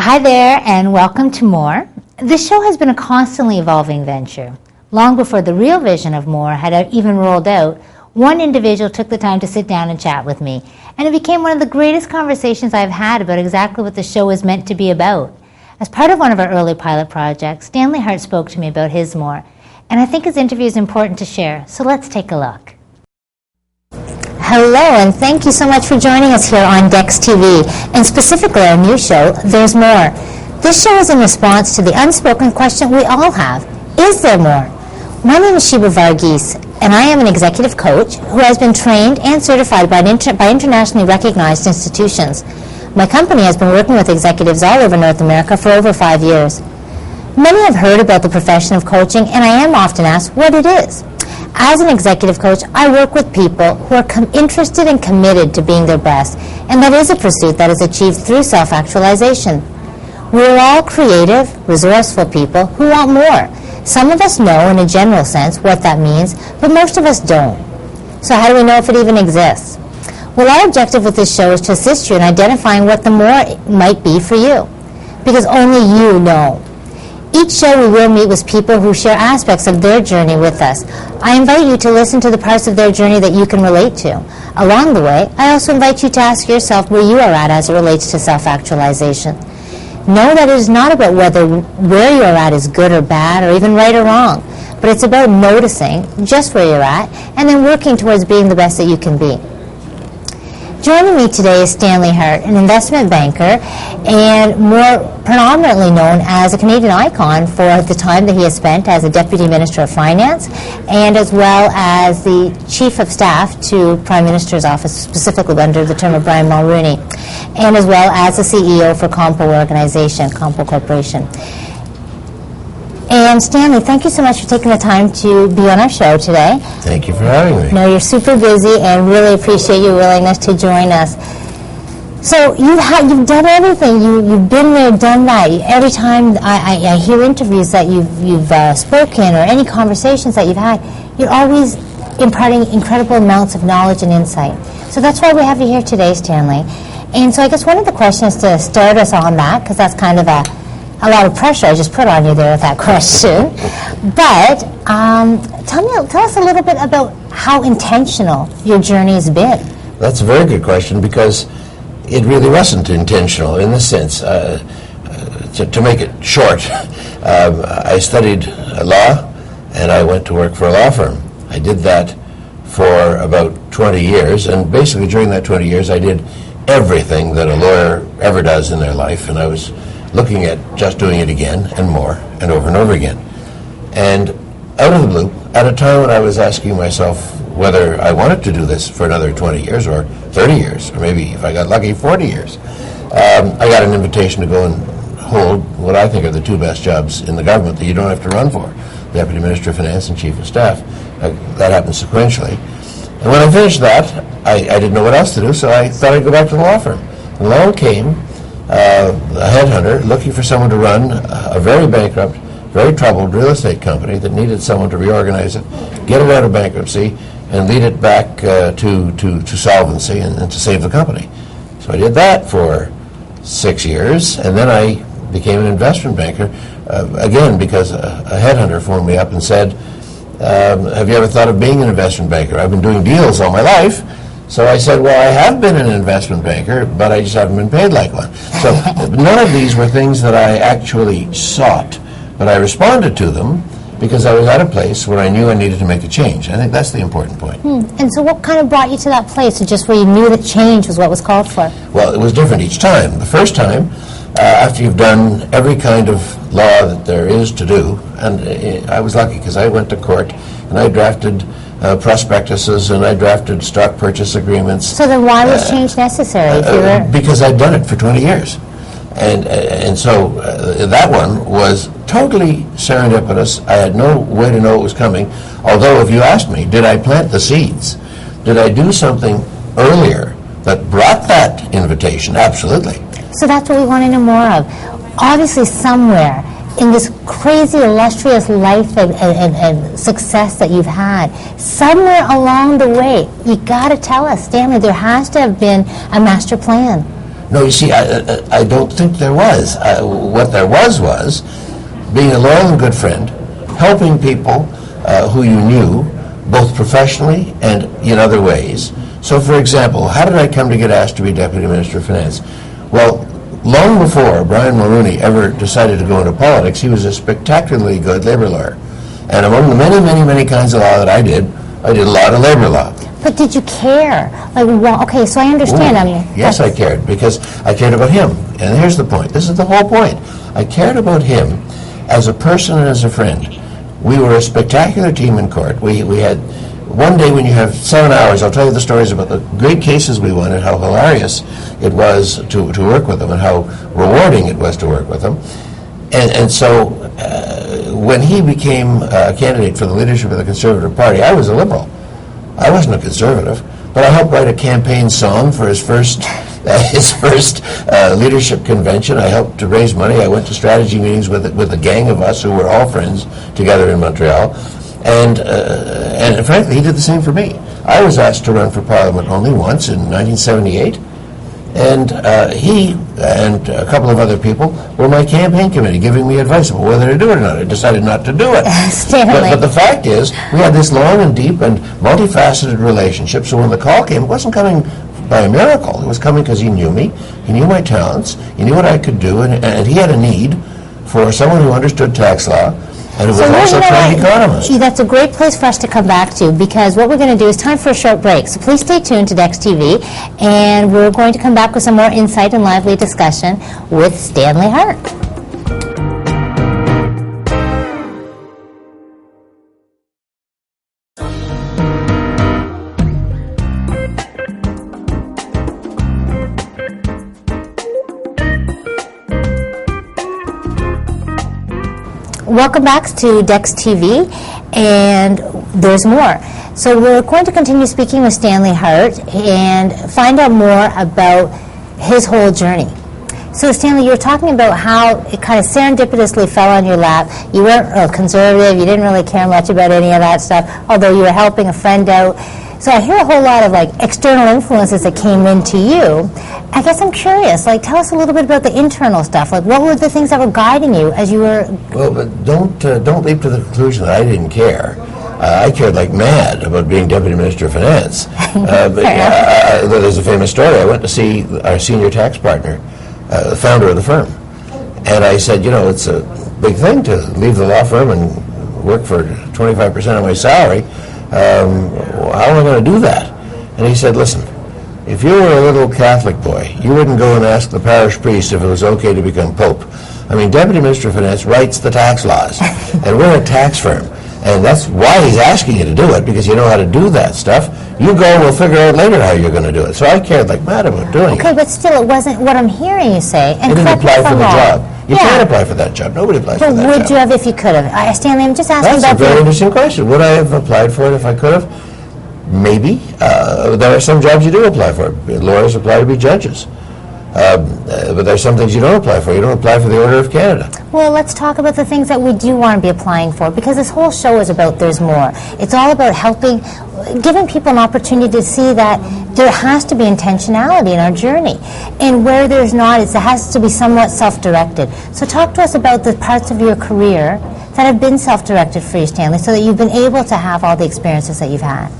Hi there, and welcome to More. This show has been a constantly evolving venture. Long before the real vision of More had even rolled out, one individual took the time to sit down and chat with me, and it became one of the greatest conversations I've had about exactly what the show is meant to be about. As part of one of our early pilot projects, Stanley Hartt spoke to me about his More, and I think his interview is important to share, so let's take a look. Hello, and thank you so much for joining us here on Dex TV, and specifically our new show, There's More. This show is in response to the unspoken question we all have: is there more? My name is Sheba Varghese, and I am an executive coach who has been trained and certified by internationally recognized institutions. My company has been working with executives all over North America for over 5 years. Many have heard about the profession of coaching, and I am often asked what it is. As an executive coach, I work with people who are interested and committed to being their best, and that is a pursuit that is achieved through self-actualization. We're all creative, resourceful people who want more. Some of us know in a general sense what that means, but most of us don't. So how do we know if it even exists? Well, our objective with this show is to assist you in identifying what the more might be for you, because only you know. Each show we will meet with people who share aspects of their journey with us. I invite you to listen to the parts of their journey that you can relate to. Along the way, I also invite you to ask yourself where you are at as it relates to self-actualization. Know that it is not about where you are at is good or bad or even right or wrong, but it's about noticing just where you're at and then working towards being the best that you can be. Joining me today is Stanley Hartt, an investment banker and more predominantly known as a Canadian icon for the time that he has spent as a Deputy Minister of Finance and as well as the Chief of Staff to Prime Minister's office, specifically under the term of Brian Mulroney, and as well as the CEO for Campeau Corporation. And Stanley, thank you so much for taking the time to be on our show today. Thank you for having me. No, you're super busy, and really appreciate your willingness to join us. So you've done everything. You've been there, done that. Every time I hear interviews that you've spoken or any conversations that you've had, you're always imparting incredible amounts of knowledge and insight. So that's why we have you here today, Stanley. And so I guess one of the questions to start us on that, because that's kind of a lot of pressure I just put on you there with that question. But tell us a little bit about how intentional your journey has been. That's a very good question, because it really wasn't intentional in the sense. To make it short, I studied law and I went to work for a law firm. I did that for about 20 years, and basically during that 20 years I did everything that a lawyer ever does in their life, and I was looking at just doing it again and more and over again. And out of the blue, at a time when I was asking myself whether I wanted to do this for another 20 years or 30 years, or maybe if I got lucky, 40 years, I got an invitation to go and hold what I think are the two best jobs in the government that you don't have to run for, Deputy Minister of Finance and Chief of Staff. That happened sequentially. And when I finished that, I didn't know what else to do, so I thought I'd go back to the law firm. And along came a headhunter looking for someone to run a very bankrupt, very troubled real estate company that needed someone to reorganize it, get it out of bankruptcy, and lead it back to solvency and to save the company. So I did that for 6 years, and then I became an investment banker, again because a headhunter phoned me up and said, have you ever thought of being an investment banker? I've been doing deals all my life. So I said, well, I have been an investment banker, but I just haven't been paid like one. So none of these were things that I actually sought, but I responded to them because I was at a place where I knew I needed to make a change. I think that's the important point. And so what kind of brought you to that place, just where you knew that change was what was called for? Well, it was different each time. The first time, after you've done every kind of law that there is to do, and I was lucky because I went to court and I drafted prospectuses and I drafted stock purchase agreements. So then why was change necessary? Because I'd done it for 20 years. And so that one was totally serendipitous. I had no way to know it was coming. Although if you asked me, did I plant the seeds? Did I do something earlier that brought that invitation? Absolutely. So that's what we want to know more of. Obviously somewhere in this crazy, illustrious life and success that you've had, somewhere along the way, you got to tell us, Stanley, there has to have been a master plan. No, you see, I don't think there was. What there was being a loyal and good friend, helping people who you knew, both professionally and in other ways. So, for example, how did I come to get asked to be Deputy Minister of Finance? Well, long before Brian Mulroney ever decided to go into politics, he was a spectacularly good labor lawyer. And among the many, many, many kinds of law that I did a lot of labor law. But did you care? Like, well, okay, so I understand. Yes, I cared, because I cared about him. And here's the point. This is the whole point. I cared about him as a person and as a friend. We were a spectacular team in court. We had, one day when you have 7 hours, I'll tell you the stories about the great cases we won and how hilarious it was to work with them and how rewarding it was to work with them. And so when he became a candidate for the leadership of the Conservative Party, I was a Liberal. I wasn't a Conservative, but I helped write a campaign song for his first leadership convention. I helped to raise money. I went to strategy meetings with a gang of us who were all friends together in Montreal. And frankly, he did the same for me. I was asked to run for Parliament only once in 1978. And he and a couple of other people were my campaign committee, giving me advice about whether to do it or not. I decided not to do it. Stanley. But the fact is, we had this long and deep and multifaceted relationship, so when the call came, it wasn't coming by a miracle. It was coming because he knew me, he knew my talents, he knew what I could do, and he had a need for someone who understood tax law, and who was also a trained economist. That's a great place for us to come back to, because what we're going to do is time for a short break. So please stay tuned to Dex TV, and we're going to come back with some more insight and lively discussion with Stanley Hartt. Welcome back to Dex TV, and there's more. So we're going to continue speaking with Stanley Hartt and find out more about his whole journey. So Stanley, you were talking about how it kind of serendipitously fell on your lap. You weren't a conservative, you didn't really care much about any of that stuff, although you were helping a friend out. So I hear a whole lot of external influences that came into you. I guess I'm curious, tell us a little bit about the internal stuff. What were the things that were guiding you as you were... Well, but don't leap to the conclusion that I didn't care. I cared like mad about being Deputy Minister of Finance. There's a famous story. I went to see our senior tax partner, the founder of the firm. And I said, it's a big thing to leave the law firm and work for 25% of my salary. How am I going to do that? And he said, listen, if you were a little Catholic boy, you wouldn't go and ask the parish priest if it was okay to become Pope. I mean, Deputy Minister of Finance writes the tax laws, and we're a tax firm. And that's why he's asking you to do it, because you know how to do that stuff. You go and we'll figure out later how you're going to do it. So I cared like mad about doing it. Okay, but still, it wasn't what I'm hearing you say. And you didn't apply for the job. You can't apply for that job. Nobody applies for that job. But would you have if you could have? Stanley, I'm just asking about... That's a very interesting question. Would I have applied for it if I could have? Maybe. There are some jobs you do apply for. Lawyers apply to be judges. But there's some things you don't apply for. You don't apply for the Order of Canada. Well, let's talk about the things that we do want to be applying for, because this whole show is about there's more. It's all about helping, giving people an opportunity to see that there has to be intentionality in our journey. And where there's not, it has to be somewhat self-directed. So talk to us about the parts of your career that have been self-directed for you, Stanley, so that you've been able to have all the experiences that you've had.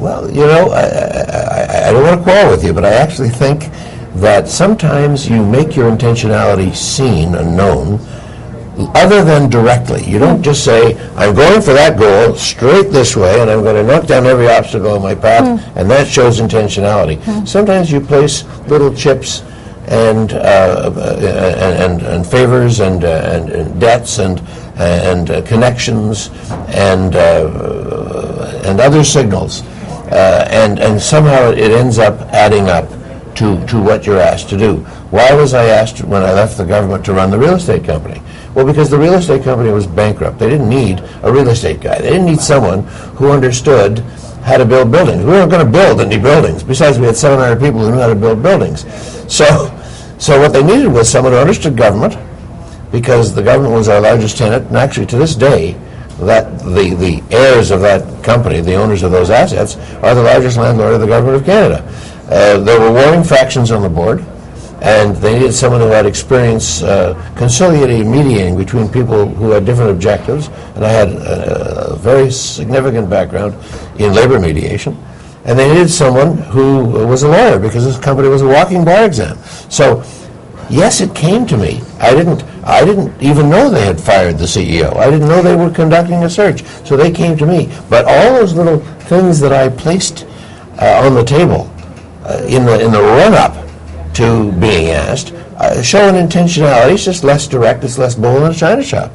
Well, I don't want to quarrel with you, but I actually think that sometimes you make your intentionality seen and known other than directly. You don't just say, I'm going for that goal straight this way and I'm going to knock down every obstacle on my path, and that shows intentionality. Sometimes you place little chips and favors and debts and connections and other signals, and somehow it ends up adding up to what you're asked to do. Why was I asked when I left the government to run the real estate company? Well, because the real estate company was bankrupt. They didn't need a real estate guy. They didn't need someone who understood how to build buildings. We weren't going to build any buildings. Besides, we had 700 people who knew how to build buildings. So what they needed was someone who understood government, because the government was our largest tenant, and actually to this day, that the heirs of that company, the owners of those assets, are the largest landlord of the government of Canada. There were warring factions on the board. And they needed someone who had experience conciliating, mediating between people who had different objectives. And I had a very significant background in labor mediation. And they needed someone who was a lawyer, because this company was a walking bar exam. So, yes, it came to me. I didn't even know they had fired the CEO. I didn't know they were conducting a search. So they came to me. But all those little things that I placed on the table in the run-up to being asked show an intentionality. It's just less direct. It's less bull in a china shop.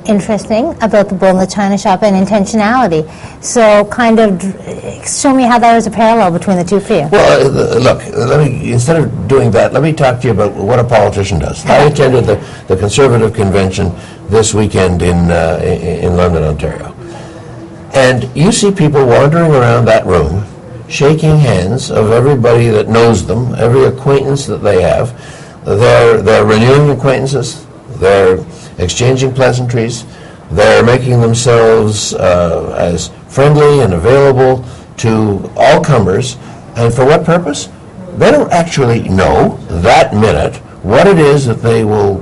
Interesting about the bull in the china shop and intentionality. So kind of show me how there was a parallel between the two for you. Well, look, instead of doing that, let me talk to you about what a politician does. I attended the Conservative Convention this weekend in London, Ontario. And you see people wandering around that room, shaking hands of everybody that knows them, every acquaintance that they have. They're renewing acquaintances. They're exchanging pleasantries. They're making themselves as friendly and available to all comers. And for what purpose? They don't actually know that minute what it is that they will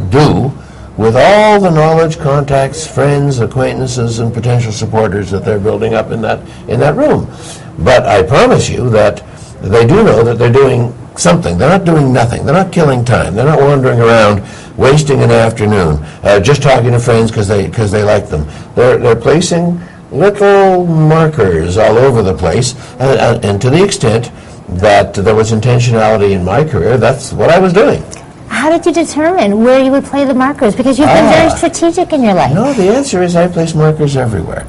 do with all the knowledge, contacts, friends, acquaintances, and potential supporters that they're building up in that room. But I promise you that they do know that they're doing something. They're not doing nothing. They're not killing time. They're not wandering around wasting an afternoon just talking to friends because they like them. They're placing little markers all over the place, and to the extent that there was intentionality in my career, that's what I was doing. How did you determine where you would play the markers? Because you've been very strategic in your life. No, the answer is I place markers everywhere.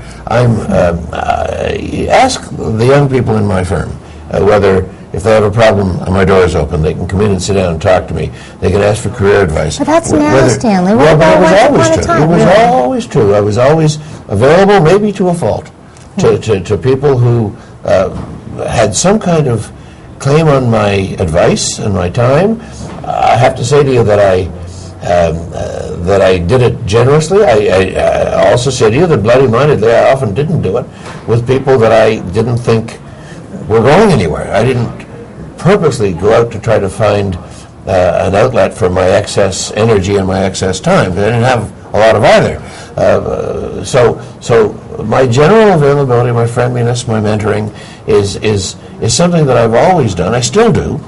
Ask the young people in my firm whether, if they have a problem, my door is open. They can come in and sit down and talk to me. They can ask for career advice. But that's now, Stanley. Well, but it was always true. It was always true. I was always available, maybe to a fault, to people who had some kind of claim on my advice and my time. I have to say to you that I did it generously. I also say to you that bloody-mindedly I often didn't do it with people that I didn't think were going anywhere. I didn't purposely go out to try to find an outlet for my excess energy and my excess time. I didn't have a lot of either. So my general availability, my friendliness, my mentoring is something that I've always done. I still do.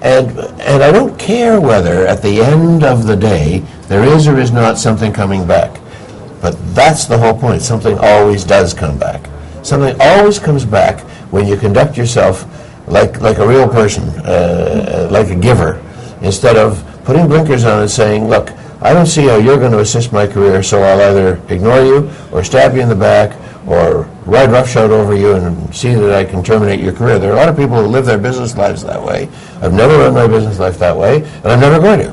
And I don't care whether at the end of the day there is or is not something coming back. But that's the whole point. Something always does come back. Something always comes back when you conduct yourself like a real person, like a giver, instead of putting blinkers on and saying, look, I don't see how you're going to assist my career, so I'll either ignore you or stab you in the back or ride roughshod over you and see that I can terminate your career. There are a lot of people who live their business lives that way. I've never run my business life that way, and I'm never going to.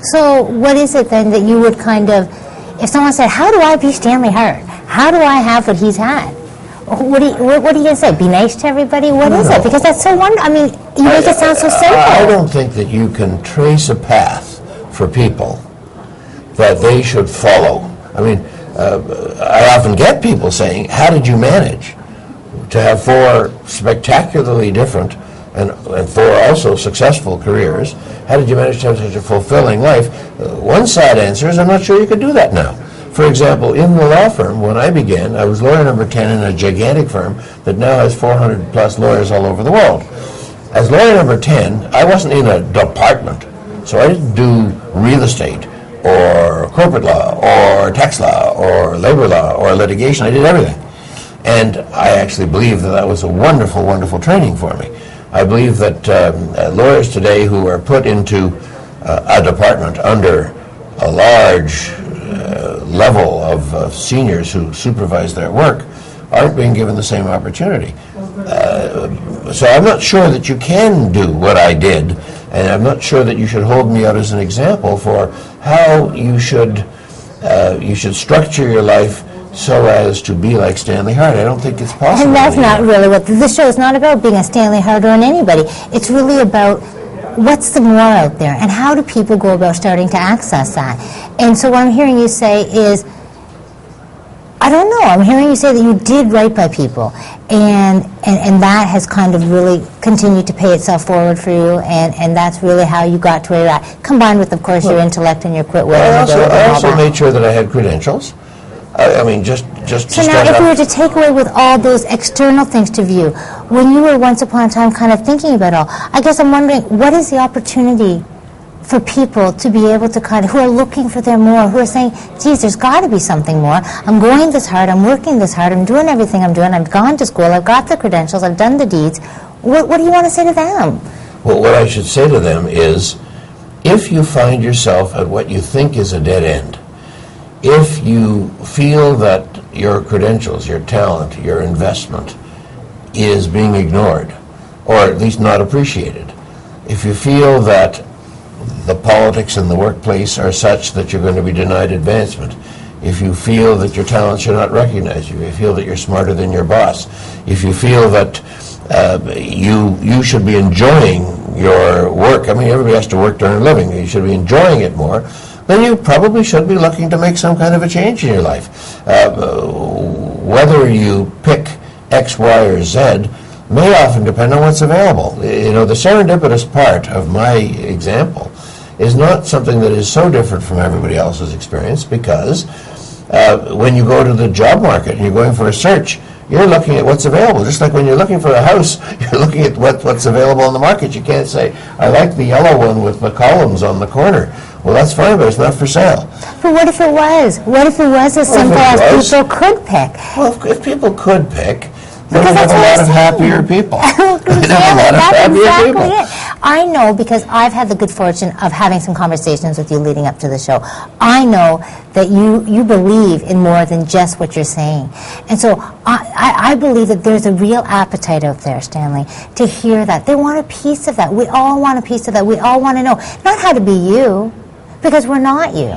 So what is it then that you would kind of, if someone said, how do I be Stanley Hartt? How do I have what he's had? What are you going to say? Be nice to everybody? What is it? Because that's so wonderful. I mean, you make it sound so simple. I don't think that you can trace a path for people that they should follow. I mean, I often get people saying, how did you manage to have 4 spectacularly different and 4 also successful careers? How did you manage to have such a fulfilling life? One side answer is, I'm not sure you could do that now. For example, in the law firm, when I began, I was lawyer number 10 in a gigantic firm that now has 400 plus lawyers all over the world. As lawyer number 10, I wasn't in a department, so I didn't do real estate or corporate law or tax law or labor law or litigation. I did everything. And I actually believe that was a wonderful, wonderful training for me. I believe that lawyers today who are put into a department under a large level of seniors who supervise their work aren't being given the same opportunity. So I'm not sure that you can do what I did, and I'm not sure that you should hold me out as an example for how you should structure your life so as to be like Stanley Hartt. I don't think it's possible. And that's not really what this show is not about, being a Stanley Hartt or anybody. It's really about what's the more out there, and how do people go about starting to access that? And so what I'm hearing you say is, I don't know. I'm hearing you say that you did right by people, and that has kind of really continued to pay itself forward for you, and that's really how you got to where you're at, combined with, of course, your intellect and your quit will. I also made sure that I had credentials. I mean, just so now, if we were to take away with all those external things to view, when you were once upon a time kind of thinking about it all, I guess I'm wondering, what is the opportunity for people to be able to kind of, who are looking for their more, who are saying, geez, there's got to be something more. I'm going this hard, I'm working this hard, I'm doing everything I'm doing, I've gone to school, I've got the credentials, I've done the deeds. What do you want to say to them? Well, what I should say to them is, if you find yourself at what you think is a dead end, if you feel that your credentials, your talent, your investment is being ignored, or at least not appreciated, if you feel that the politics in the workplace are such that you're going to be denied advancement, if you feel that your talent should not recognize you, if you feel that you're smarter than your boss, if you feel that you should be enjoying your work, I mean, everybody has to work to earn a living, you should be enjoying it more, then you probably should be looking to make some kind of a change in your life. Whether you pick X, Y, or Z may often depend on what's available. You know, the serendipitous part of my example is not something that is so different from everybody else's experience, because when you go to the job market and you're going for a search, you're looking at what's available. Just like when you're looking for a house, you're looking at what's available in the market. You can't say, I like the yellow one with the columns on the corner. Well, that's fine, but it's not for sale. But what if it was? What if it was as simple as people could pick? Well, if people could pick, then we'd have a lot of happier people. I know, because I've had the good fortune of having some conversations with you leading up to the show. I know that you believe in more than just what you're saying. And so I believe that there's a real appetite out there, Stanley, to hear that. They want a piece of that. We all want a piece of that. We all want to know, not how to be you, because we're not you.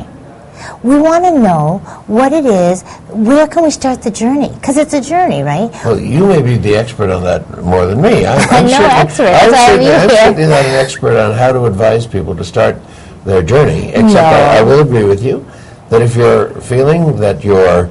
We want to know what it is, where can we start the journey? Because it's a journey, right? Well, you may be the expert on that more than me. I'm no expert. I'm certainly not an expert on how to advise people to start their journey, except I will agree with you that if you're feeling that you're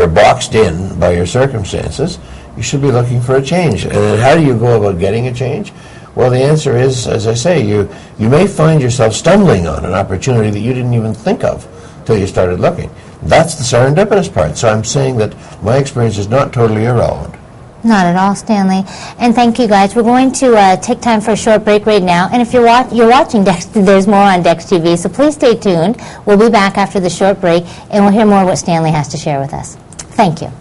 boxed in by your circumstances, you should be looking for a change. And then how do you go about getting a change? Well, the answer is, as I say, you may find yourself stumbling on an opportunity that you didn't even think of till you started looking. That's the serendipitous part. So I'm saying that my experience is not totally irrelevant. Not at all, Stanley. And thank you, guys. We're going to take time for a short break right now. And if you're watching Dex, there's more on Dex TV, so please stay tuned. We'll be back after the short break, and we'll hear more what Stanley has to share with us. Thank you.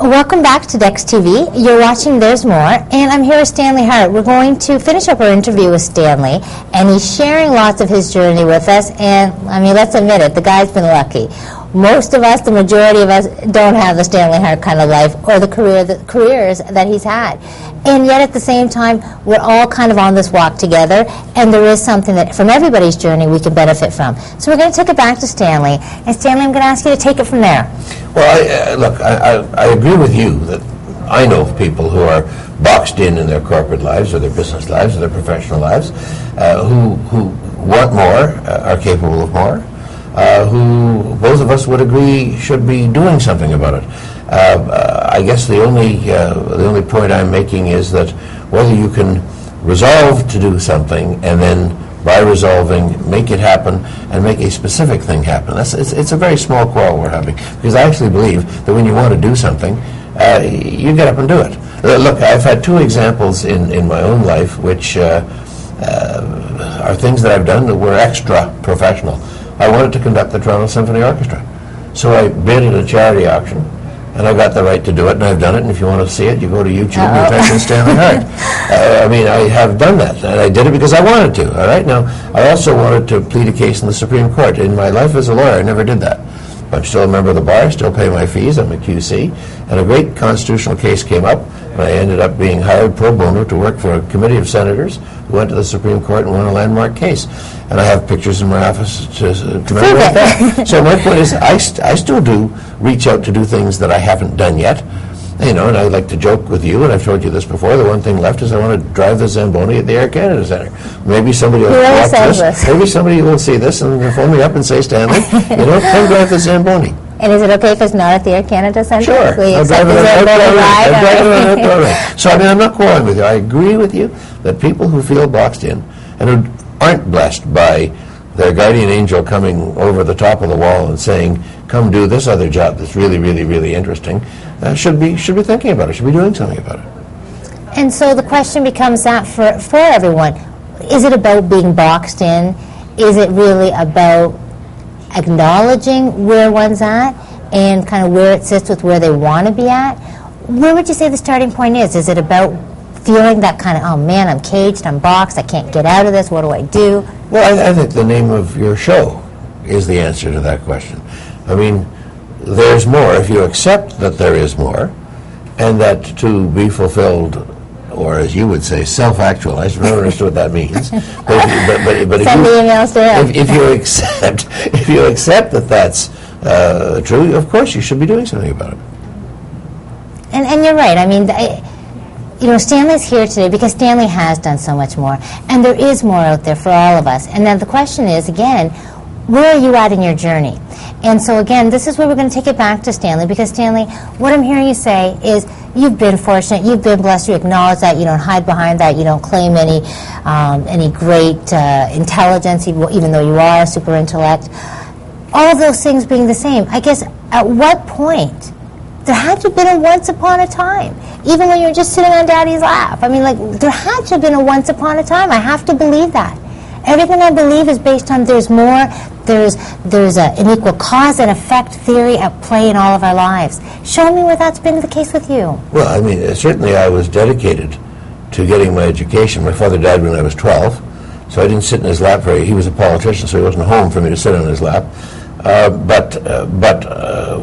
Welcome back to Dex TV. You're watching There's More, and I'm here with Stanley Hartt. We're going to finish up our interview with Stanley, and he's sharing lots of his journey with us, and, I mean, let's admit it, the guy's been lucky. Most of us, the majority of us, don't have the Stanley Hartt kind of life or the careers that he's had. And yet at the same time, we're all kind of on this walk together, and there is something that from everybody's journey we can benefit from. So we're going to take it back to Stanley. And Stanley, I'm going to ask you to take it from there. Well, look, I agree with you that I know of people who are boxed in their corporate lives or their business lives or their professional lives who want more, are capable of more, who both of us would agree should be doing something about it. I guess the only point I'm making is that whether you can resolve to do something and then by resolving make it happen and make a specific thing happen. It's a very small quarrel we're having, because I actually believe that when you want to do something, you get up and do it. Look, I've had two examples in my own life which are things that I've done that were extra professional. I wanted to conduct the Toronto Symphony Orchestra, so I bid at a charity auction, and I got the right to do it, and I've done it, and if you want to see it, you go to YouTube and type in Stanley Hartt. I mean, I have done that, and I did it because I wanted to, all right? Now, I also wanted to plead a case in the Supreme Court. In my life as a lawyer, I never did that. I'm still a member of the bar, still pay my fees, I'm a QC, and a great constitutional case came up, and I ended up being hired pro bono to work for a committee of senators who went to the Supreme Court and won a landmark case. And I have pictures in my office to commemorate that. So my point is, I still do reach out to do things that I haven't done yet. You know, and I like to joke with you, and I've told you this before, the one thing left is I want to drive the Zamboni at the Air Canada Centre. Maybe somebody will watch this. Maybe somebody will see this and phone me up and say, Stanley, you know, come drive the Zamboni. And is it okay if it's not at the Air Canada Centre? Sure. I'll drive it on outdoor ride. So, I mean, I'm not quarreling with you. I agree with you that people who feel boxed in and who aren't blessed by their guardian angel coming over the top of the wall and saying, come do this other job that's really, really, really interesting, should be thinking about it, should be doing something about it. And so the question becomes that for everyone. Is it about being boxed in? Is it really about acknowledging where one's at and kind of where it sits with where they want to be at? Where would you say the starting point is? Is it about feeling that kind of, oh man, I'm caged, I'm boxed, I can't get out of this, what do I do? Well, I think the name of your show is the answer to that question. I mean, there's more if you accept that there is more, and that to be fulfilled, or as you would say, self-actualized. I've never understood what that means. But Send the emails to him. If you accept that that's true, of course you should be doing something about it. And you're right. I mean, you know, Stanley's here today because Stanley has done so much more, and there is more out there for all of us. And then the question is, again, where are you at in your journey? And so again, this is where we're going to take it back to Stanley, because Stanley, what I'm hearing you say is you've been fortunate, you've been blessed, you acknowledge that, you don't hide behind that, you don't claim any great intelligence, even though you are a super intellect. All of those things being the same, I guess, at what point, there had to have been a once upon a time, even when you were just sitting on Daddy's lap. I mean, like, there had to have been a once upon a time. I have to believe that. Everything I believe is based on there's more, there's an equal cause and effect theory at play in all of our lives. Show me where that's been the case with you. Well, I mean, certainly I was dedicated to getting my education. My father died when I was 12, so I didn't sit in his lap he was a politician, so he wasn't home for me to sit on his lap. But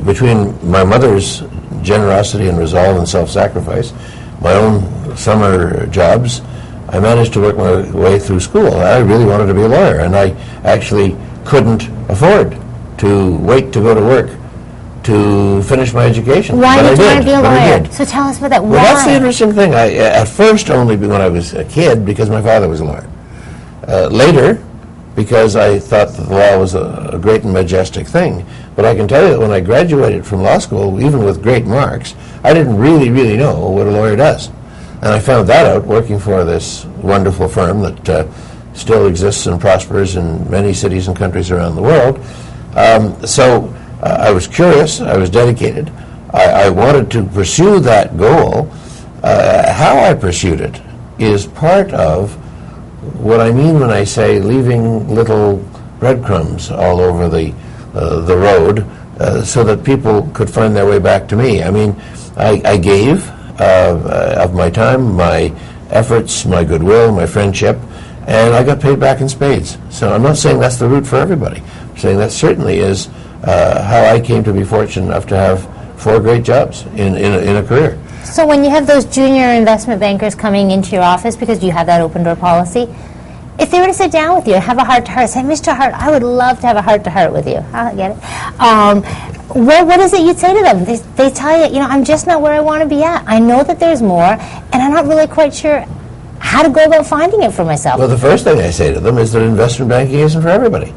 between my mother's generosity and resolve and self-sacrifice, my own summer jobs, I managed to work my way through school. I really wanted to be a lawyer, and I actually couldn't afford to wait to go to work to finish my education. Why did you want to be a lawyer? So tell us about that. Why? Well, that's the interesting thing. At first, only when I was a kid, because my father was a lawyer. Later, because I thought that the law was a great and majestic thing. But I can tell you that when I graduated from law school, even with great marks, I didn't really know what a lawyer does. And I found that out working for this wonderful firm that still exists and prospers in many cities and countries around the world. So I was curious, I was dedicated, I wanted to pursue that goal. How I pursued it is part of what I mean when I say leaving little breadcrumbs all over the road so that people could find their way back to me. I mean, I gave of my time, my efforts, my goodwill, my friendship, and I got paid back in spades. So I'm not saying that's the route for everybody. I'm saying that certainly is how I came to be fortunate enough to have 4 great jobs in a career. So when you have those junior investment bankers coming into your office, because you have that open door policy, if they were to sit down with you and have a heart-to-heart, say, Mr. Hart, I would love to have a heart-to-heart with you. I get it. What is it you'd say to them? They tell you, I'm just not where I want to be at. I know that there's more, and I'm not really quite sure how to go about finding it for myself. Well, the first thing I say to them is that investment banking isn't for everybody.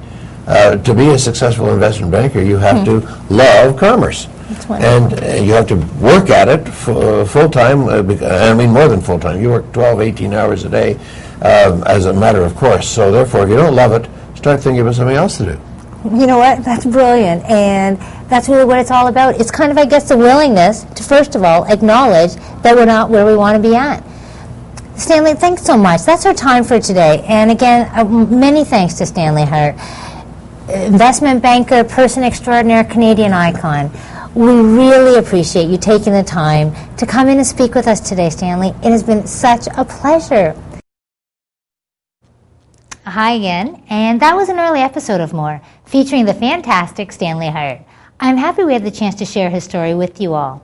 To be a successful investment banker, you have to love commerce. And you have to work at it full-time. I mean, more than full-time. You work 12, 18 hours a day as a matter of course. So therefore, if you don't love it, start thinking about something else to do. You know what? That's brilliant. And that's really what it's all about. It's kind of, I guess, the willingness to, first of all, acknowledge that we're not where we want to be at. Stanley, thanks so much. That's our time for today. And again, many thanks to Stanley Hartt, investment banker, person extraordinaire, Canadian icon. We really appreciate you taking the time to come in and speak with us today, Stanley. It has been such a pleasure. Hi again, and that was an early episode of More, featuring the fantastic Stanley Hartt. I'm happy we had the chance to share his story with you all.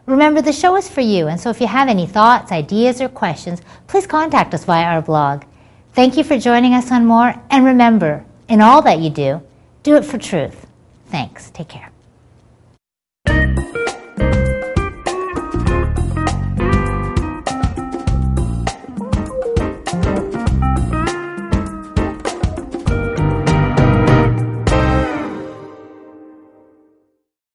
Remember, the show is for you, and so if you have any thoughts, ideas, or questions, please contact us via our blog. Thank you for joining us on More, and remember, in all that you do it for truth. Thanks. Take care.